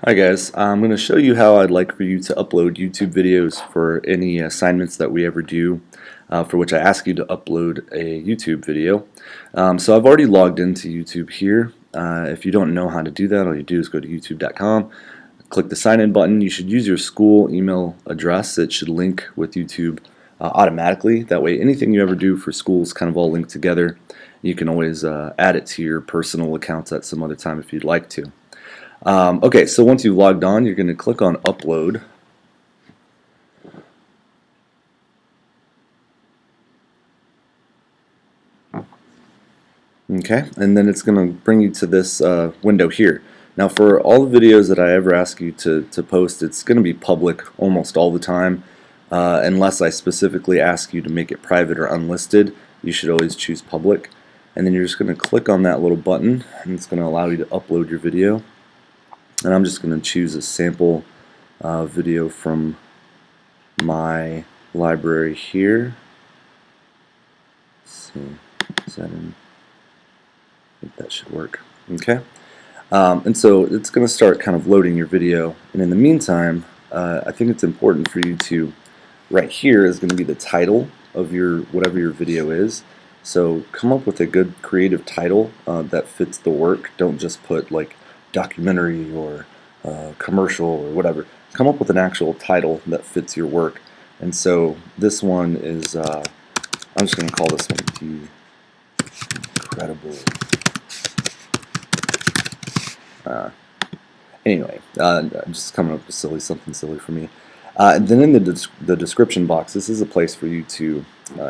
Hi guys, I'm going to show you how I'd like for you to upload YouTube videos for any assignments that we ever do, for which I ask you to upload a YouTube video. So I've already logged into YouTube here. If you don't know how to do that, all you do is go to youtube.com, click the sign in button. You should use your school email address. It should link with YouTube automatically. That way anything you ever do for school is kind of all linked together. You can always add it to your personal accounts at some other time if you'd like to. Okay, so once you've logged on, you're going to click on Upload. Okay, and then it's going to bring you to this window here. Now for all the videos that I ever ask you to post, it's going to be public almost all the time, unless I specifically ask you to make it private or unlisted. You should always choose public. And then you're just going to click on that little button, and it's going to allow you to upload your video. And I'm just going to choose a sample video from my library here. Let's see, is that in? I think that should work. Okay, and so it's going to start kind of loading your video. And in the meantime, I think it's important for you to, right here is going to be the title of your whatever your video is. So come up with a good creative title that fits the work. Don't just put like documentary or commercial or whatever. Come up with an actual title that fits your work. And so this one is, I'm just going to call this one The Incredible. Anyway, I'm just coming up with something silly for me. And then in the description box, this is a place for you to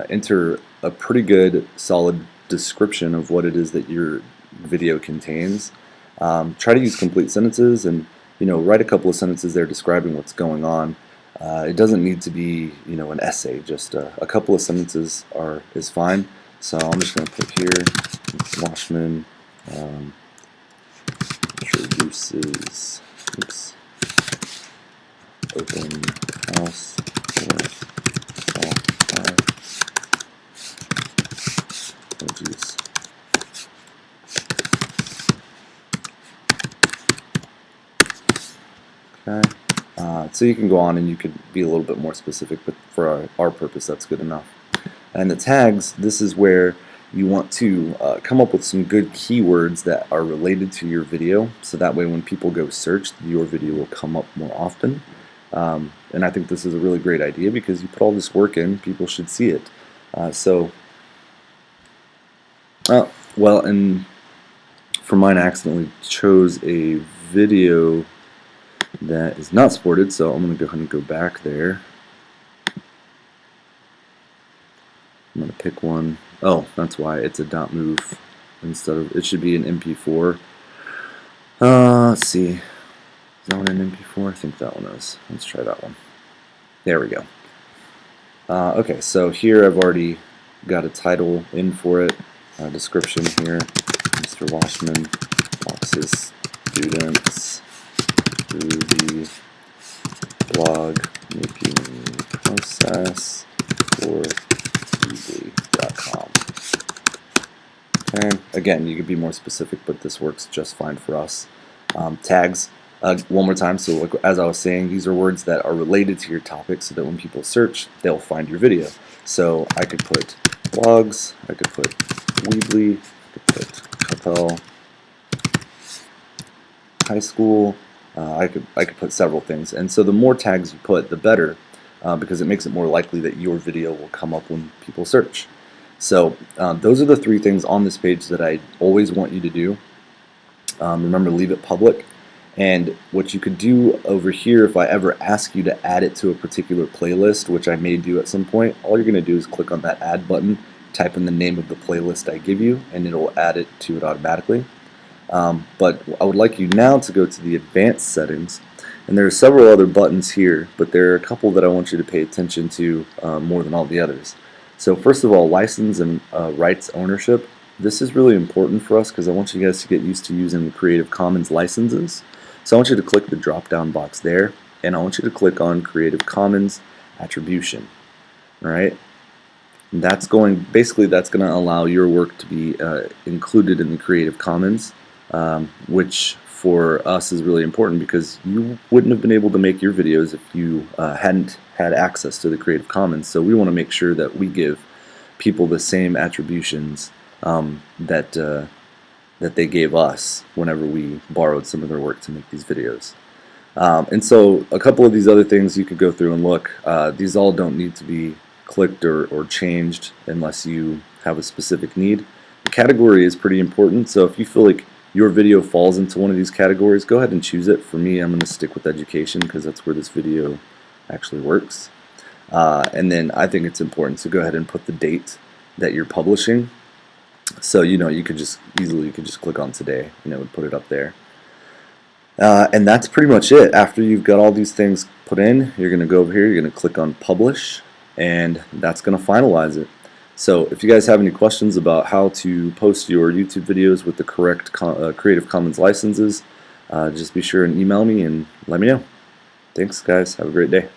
enter a pretty good, solid description of what it is that your video contains. Try to use complete sentences, and write a couple of sentences there describing what's going on. It doesn't need to be an essay. Just a couple of sentences is fine. So I'm just going to put here Washman introduces open house for software emojis. Okay. So you can go on and you could be a little bit more specific, but for our purpose that's good enough. And the tags, this is where you want to come up with some good keywords that are related to your video, so that way when people go search, your video will come up more often. And I think this is a really great idea because you put all this work in, people should see it. Well, and for mine I accidentally chose a video that is not supported, so I'm going to go ahead and go back there. I'm going to pick one. Oh, that's why it's a .mov instead of, it should be an MP4. Let's see. Is that one an MP4? I think that one is. Let's try that one. There we go. Okay, so here I've already got a title in for it. Description here. Mr. Washman walks his students through the blog making process for weebly.com. Okay. Again, you could be more specific, but this works just fine for us. Tags, one more time. So like, as I was saying, these are words that are related to your topic so that when people search, they'll find your video. So I could put blogs, I could put Weebly, I could put Capel High School, I could put several things. And so the more tags you put, the better, because it makes it more likely that your video will come up when people search. So those are the three things on this page that I always want you to do. Remember, leave it public. And what you could do over here, if I ever ask you to add it to a particular playlist, which I may do at some point, all you're going to do is click on that add button, type in the name of the playlist I give you, and it'll add it to it automatically. But I would like you now to go to the advanced settings, and there are several other buttons here, but there are a couple that I want you to pay attention to more than all the others. So first of all, license and rights ownership. This is really important for us because I want you guys to get used to using Creative Commons licenses. So I want you to click the drop down box there, and I want you to click on Creative Commons Attribution. Alright? That's going to allow your work to be included in the Creative Commons, which for us is really important because you wouldn't have been able to make your videos if you hadn't had access to the Creative Commons. So we want to make sure that we give people the same attributions that they gave us whenever we borrowed some of their work to make these videos. And so a couple of these other things you could go through and look. These all don't need to be clicked or changed unless you have a specific need. The category is pretty important, so if you feel like your video falls into one of these categories, go ahead and choose it. For me, I'm going to stick with education because that's where this video actually works. And then I think it's important to go ahead and put the date that you're publishing. So you could just easily click on today and it would put it up there. And that's pretty much it. After you've got all these things put in, you're going to go over here, you're going to click on publish, and that's going to finalize it. So if you guys have any questions about how to post your YouTube videos with the correct Creative Commons licenses, just be sure and email me and let me know. Thanks guys, have a great day.